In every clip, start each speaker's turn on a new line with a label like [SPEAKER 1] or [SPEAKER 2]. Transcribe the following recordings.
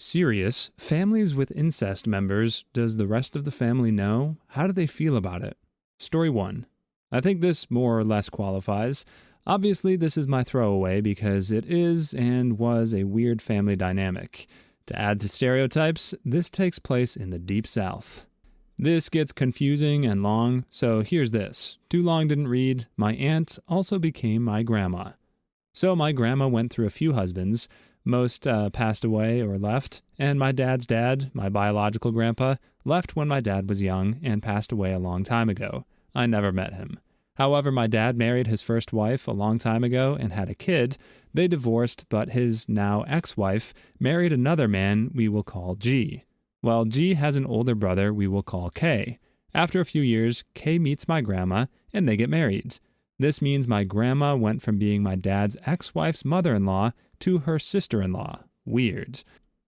[SPEAKER 1] Serious, families with incest members, does the rest of the family know? How do they feel about it? Story 1. I think this more or less qualifies. Obviously, this is my throwaway because it is and was a weird family dynamic. To add to stereotypes, this takes place in the Deep South. This gets confusing and long, so here's this. Too long didn't read. My aunt also became my grandma. So my grandma went through a few husbands. Most passed away or left, and my dad's dad, my biological grandpa, left when my dad was young and passed away a long time ago. I never met him. However, my dad married his first wife a long time ago and had a kid. They divorced, but his now ex-wife married another man we will call G. Well, G has an older brother we will call K. After a few years, K meets my grandma, and they get married. This means my grandma went from being my dad's ex-wife's mother-in-law to her sister-in-law. Weird.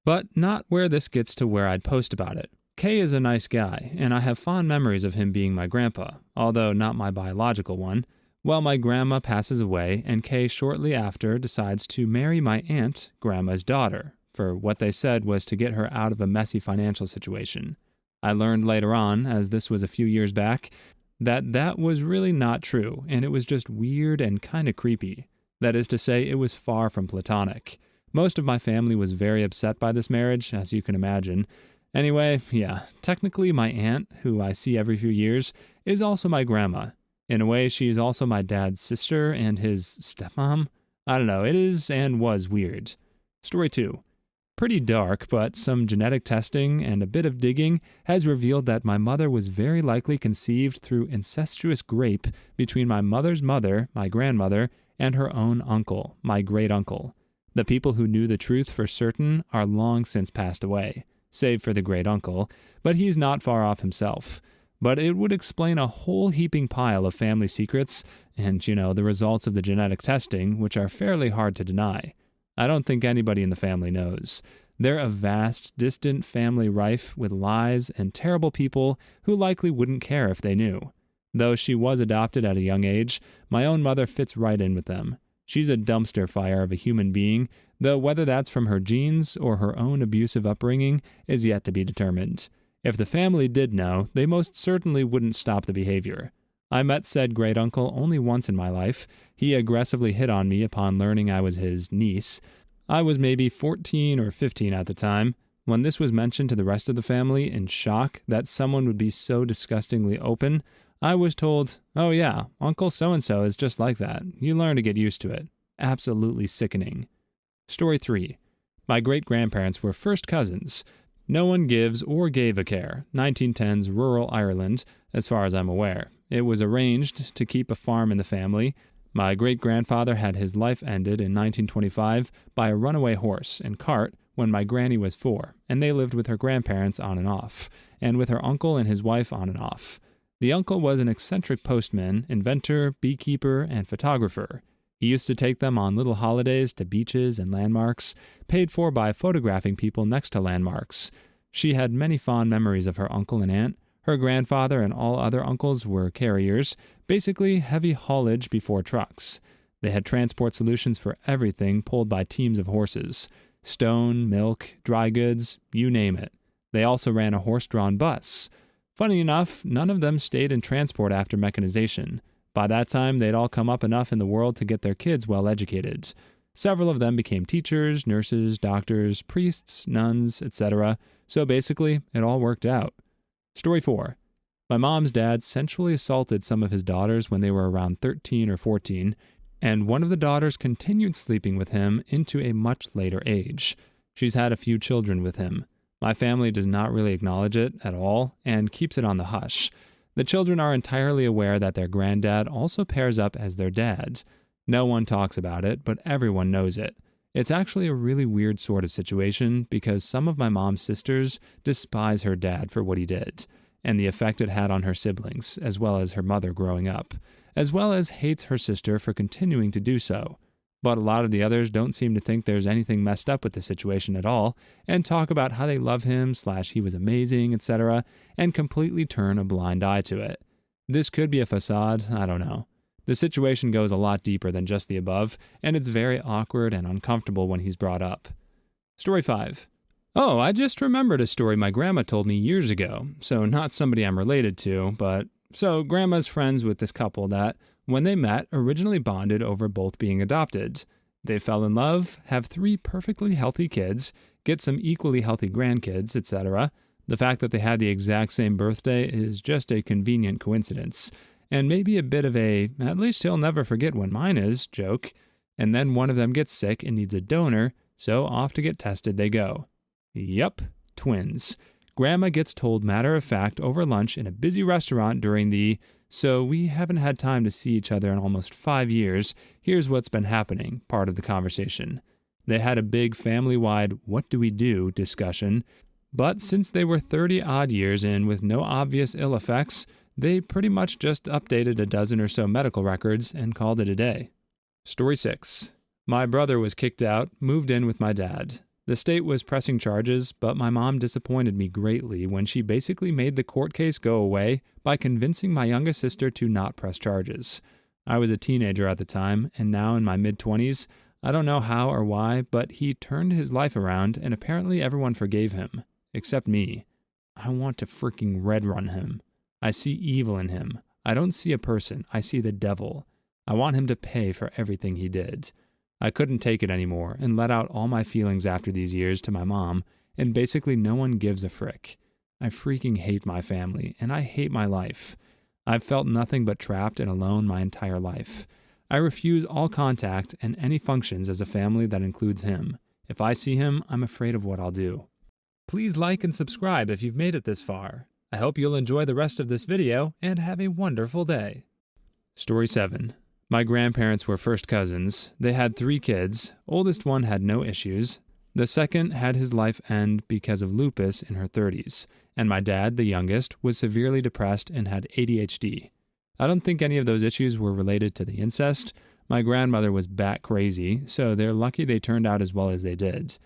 [SPEAKER 1] But not where this gets to where I'd post about it. Kay is a nice guy, and I have fond memories of him being my grandpa, although not my biological one. Well, my grandma passes away, and Kay shortly after decides to marry my aunt, grandma's daughter, for what they said was to get her out of a messy financial situation. I learned later on, as this was a few years back, that was really not true, and it was just weird and kind of creepy. That is to say, it was far from platonic. Most of my family was very upset by this marriage, as you can imagine. Anyway, yeah, technically my aunt, who I see every few years, is also my grandma. In a way, she is also my dad's sister and his stepmom. I don't know, it is and was weird. Story 2. Pretty dark, but some genetic testing and a bit of digging has revealed that my mother was very likely conceived through incestuous grape between my mother's mother, my grandmother, and her own uncle, my great-uncle. The people who knew the truth for certain are long since passed away, save for the great-uncle, but he's not far off himself. But it would explain a whole heaping pile of family secrets and, the results of the genetic testing, which are fairly hard to deny. I don't think anybody in the family knows. They're a vast, distant family rife with lies and terrible people who likely wouldn't care if they knew. Though she was adopted at a young age, my own mother fits right in with them. She's a dumpster fire of a human being, though whether that's from her genes or her own abusive upbringing is yet to be determined. If the family did know, they most certainly wouldn't stop the behavior. I met said great-uncle only once in my life. He aggressively hit on me upon learning I was his niece. I was maybe 14 or 15 at the time. When this was mentioned to the rest of the family in shock that someone would be so disgustingly open, I was told, "Oh yeah, Uncle so-and-so is just like that. You learn to get used to it." Absolutely sickening. Story 3. My great-grandparents were first cousins. No one gives or gave a care. 1910s rural Ireland, as far as I'm aware. It was arranged to keep a farm in the family. My great-grandfather had his life ended in 1925 by a runaway horse and cart when my granny was 4, and they lived with her grandparents on and off, and with her uncle and his wife on and off. The uncle was an eccentric postman, inventor, beekeeper, and photographer. He used to take them on little holidays to beaches and landmarks, paid for by photographing people next to landmarks. She had many fond memories of her uncle and aunt. Her grandfather and all other uncles were carriers, basically heavy haulage before trucks. They had transport solutions for everything pulled by teams of horses. Stone, milk, dry goods, you name it. They also ran a horse-drawn bus. Funny enough, none of them stayed in transport after mechanization. By that time, they'd all come up enough in the world to get their kids well educated. Several of them became teachers, nurses, doctors, priests, nuns, etc. So basically, it all worked out. Story 4. My mom's dad sensually assaulted some of his daughters when they were around 13 or 14, and one of the daughters continued sleeping with him into a much later age. She's had a few children with him. My family does not really acknowledge it at all and keeps it on the hush. The children are entirely aware that their granddad also pairs up as their dad. No one talks about it, but everyone knows it. It's actually a really weird sort of situation because some of my mom's sisters despise her dad for what he did, and the effect it had on her siblings, as well as her mother growing up, as well as hates her sister for continuing to do so. But a lot of the others don't seem to think there's anything messed up with the situation at all, and talk about how they love him / he was amazing, etc., and completely turn a blind eye to it. This could be a facade, I don't know. The situation goes a lot deeper than just the above, and it's very awkward and uncomfortable when he's brought up. Story 5. Oh, I just remembered a story my grandma told me years ago. So, not somebody I'm related to, but grandma's friends with this couple that, when they met, originally bonded over both being adopted. They fell in love, have 3 perfectly healthy kids, get some equally healthy grandkids, etc. The fact that they had the exact same birthday is just a convenient coincidence, and maybe a bit of a, at least he'll never forget when mine is, joke. And then one of them gets sick and needs a donor, so off to get tested they go. Yup, twins. Grandma gets told matter of fact over lunch in a busy restaurant during the, so we haven't had time to see each other in almost 5 years, here's what's been happening, part of the conversation. They had a big family-wide what do we do discussion, but since they were 30-odd years in with no obvious ill effects, they pretty much just updated a dozen or so medical records and called it a day. Story 6. My brother was kicked out, moved in with my dad. The state was pressing charges, but my mom disappointed me greatly when she basically made the court case go away by convincing my youngest sister to not press charges. I was a teenager at the time, and now in my mid-20s, I don't know how or why, but he turned his life around and apparently everyone forgave him. Except me. I want to freaking red run him. I see evil in him. I don't see a person, I see the devil. I want him to pay for everything he did. I couldn't take it anymore and let out all my feelings after these years to my mom, and basically no one gives a frick. I freaking hate my family, and I hate my life. I've felt nothing but trapped and alone my entire life. I refuse all contact and any functions as a family that includes him. If I see him, I'm afraid of what I'll do. Please like and subscribe if you've made it this far. I hope you'll enjoy the rest of this video and have a wonderful day. Story 7. My grandparents were first cousins. They had 3 kids. Oldest one had no issues. The second had his life end because of lupus in her 30s. And my dad, the youngest, was severely depressed and had ADHD. I don't think any of those issues were related to the incest. My grandmother was bat crazy, so they're lucky they turned out as well as they did.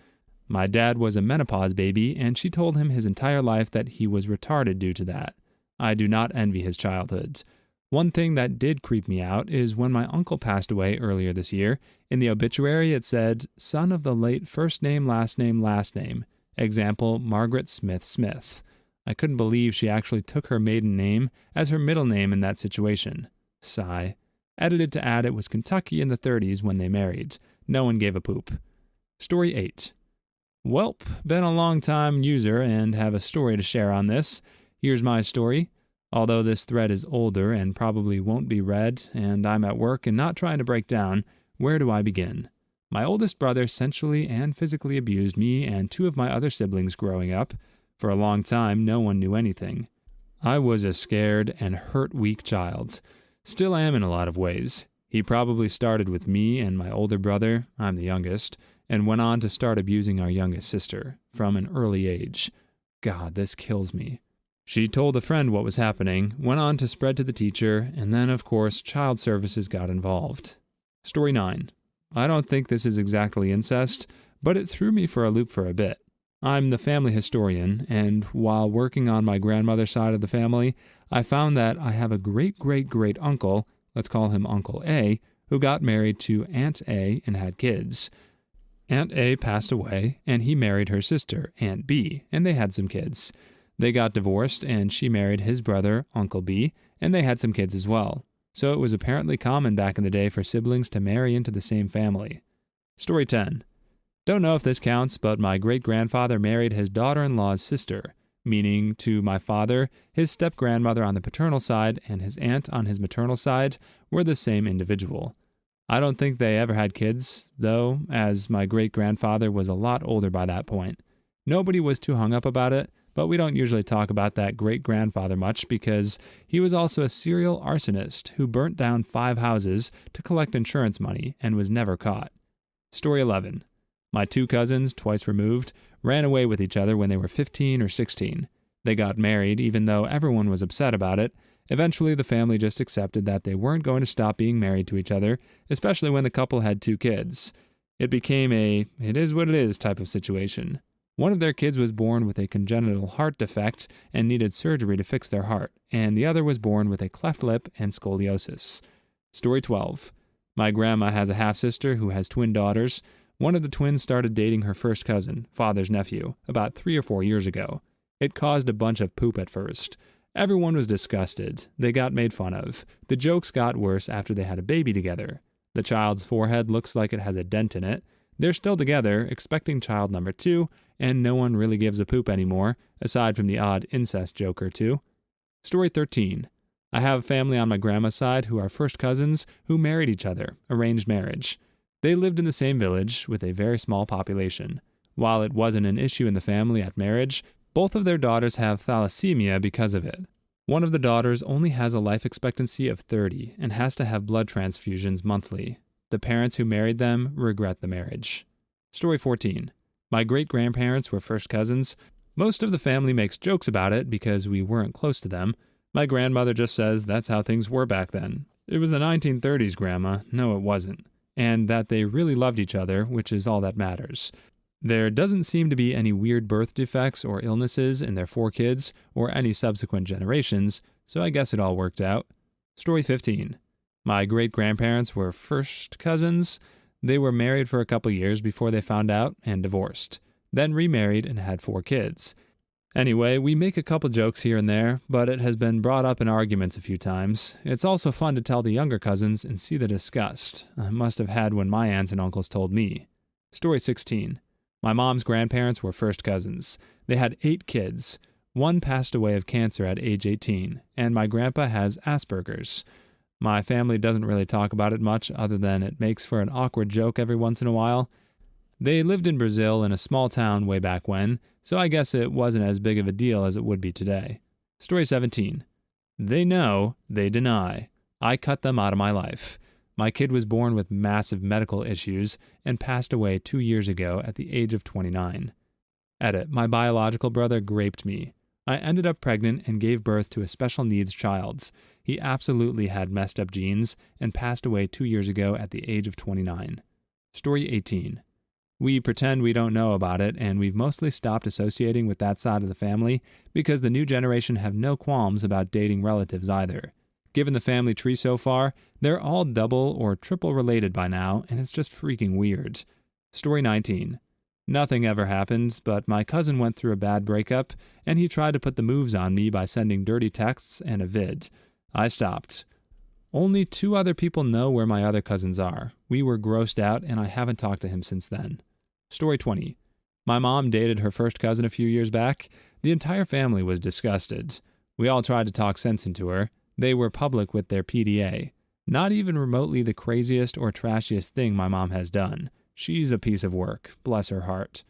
[SPEAKER 1] My dad was a menopause baby, and she told him his entire life that he was retarded due to that. I do not envy his childhood. One thing that did creep me out is when my uncle passed away earlier this year, in the obituary it said, son of the late first name, last name, last name. Example, Margaret Smith Smith. I couldn't believe she actually took her maiden name as her middle name in that situation. Sigh. Edited to add it was Kentucky in the 30s when they married. No one gave a poop. Story 8. Welp, been a long time user and have a story to share on this. Here's my story. Although this thread is older and probably won't be read, and I'm at work and not trying to break down, where do I begin? My oldest brother sensually and physically abused me and 2 of my other siblings growing up. For a long time, no one knew anything. I was a scared and hurt weak child. Still am in a lot of ways. He probably started with me and my older brother, I'm the youngest, and went on to start abusing our youngest sister, from an early age. God, this kills me. She told a friend what was happening, went on to spread to the teacher, and then, of course, child services got involved. Story 9. I don't think this is exactly incest, but it threw me for a loop for a bit. I'm the family historian, and while working on my grandmother's side of the family, I found that I have a great-great-great-uncle, let's call him Uncle A, who got married to Aunt A and had kids. Aunt A passed away, and he married her sister, Aunt B, and they had some kids. They got divorced, and she married his brother, Uncle B, and they had some kids as well. So it was apparently common back in the day for siblings to marry into the same family. Story 10. Don't know if this counts, but my great-grandfather married his daughter-in-law's sister, meaning to my father, his step-grandmother on the paternal side and his aunt on his maternal side were the same individual. I don't think they ever had kids, though, as my great-grandfather was a lot older by that point. Nobody was too hung up about it, but we don't usually talk about that great-grandfather much because he was also a serial arsonist who burnt down 5 houses to collect insurance money and was never caught. Story 11. My 2 cousins, twice removed, ran away with each other when they were 15 or 16. They got married even though everyone was upset about it. Eventually, the family just accepted that they weren't going to stop being married to each other, especially when the couple had 2 kids. It became a it-is-what-it-is type of situation. One of their kids was born with a congenital heart defect and needed surgery to fix their heart, and the other was born with a cleft lip and scoliosis. Story 12. My grandma has a half-sister who has twin daughters. One of the twins started dating her first cousin, father's nephew, about 3 or 4 years ago. It caused a bunch of poop at first. Everyone was disgusted. They got made fun of. The jokes got worse after they had a baby together. The child's forehead looks like it has a dent in it. They're still together, expecting child number 2, and no one really gives a poop anymore, aside from the odd incest joke or two. Story 13. I have family on my grandma's side who are first cousins who married each other, arranged marriage. They lived in the same village with a very small population. While it wasn't an issue in the family at marriage, both of their daughters have thalassemia because of it. One of the daughters only has a life expectancy of 30 and has to have blood transfusions monthly. The parents who married them regret the marriage. Story 14. My great-grandparents were first cousins. Most of the family makes jokes about it because we weren't close to them. My grandmother just says that's how things were back then. It was the 1930s, Grandma. No, it wasn't. And that they really loved each other, which is all that matters. There doesn't seem to be any weird birth defects or illnesses in their 4 kids or any subsequent generations, so I guess it all worked out. Story 15. My great-grandparents were first cousins. They were married for a couple years before they found out and divorced, then remarried and had 4 kids. Anyway, we make a couple jokes here and there, but it has been brought up in arguments a few times. It's also fun to tell the younger cousins and see the disgust I must have had when my aunts and uncles told me. Story 16. My mom's grandparents were first cousins. They had 8 kids. One passed away of cancer at age 18, and my grandpa has Asperger's. My family doesn't really talk about it much other than it makes for an awkward joke every once in a while. They lived in Brazil in a small town way back when, so I guess it wasn't as big of a deal as it would be today. Story 17. They know, they deny. I cut them out of my life. My kid was born with massive medical issues and passed away 2 years ago at the age of 29. Edit. My biological brother raped me. I ended up pregnant and gave birth to a special needs child. He absolutely had messed up genes and passed away 2 years ago at the age of 29. Story 18. We pretend we don't know about it, and we've mostly stopped associating with that side of the family because the new generation have no qualms about dating relatives either. Given the family tree so far, they're all double or triple related by now, and it's just freaking weird. Story 19. Nothing ever happened, but my cousin went through a bad breakup, and he tried to put the moves on me by sending dirty texts and a vid. I stopped. Only 2 other people know where my other cousins are. We were grossed out, and I haven't talked to him since then. Story 20. My mom dated her first cousin a few years back. The entire family was disgusted. We all tried to talk sense into her. They were public with their PDA. Not even remotely the craziest or trashiest thing my mom has done. She's a piece of work, bless her heart.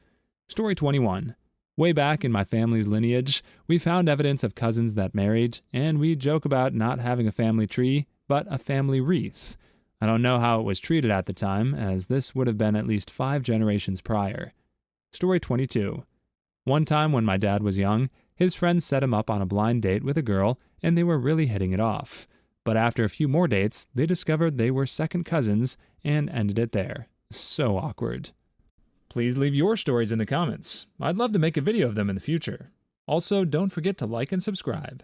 [SPEAKER 1] Story 21. Way back in my family's lineage, we found evidence of cousins that married, and we joke about not having a family tree, but a family wreath. I don't know how it was treated at the time, as this would have been at least 5 generations prior. Story 22. One time when my dad was young, his friends set him up on a blind date with a girl, and they were really hitting it off. But after a few more dates, they discovered they were second cousins and ended it there. So awkward. Please leave your stories in the comments. I'd love to make a video of them in the future. Also, don't forget to like and subscribe.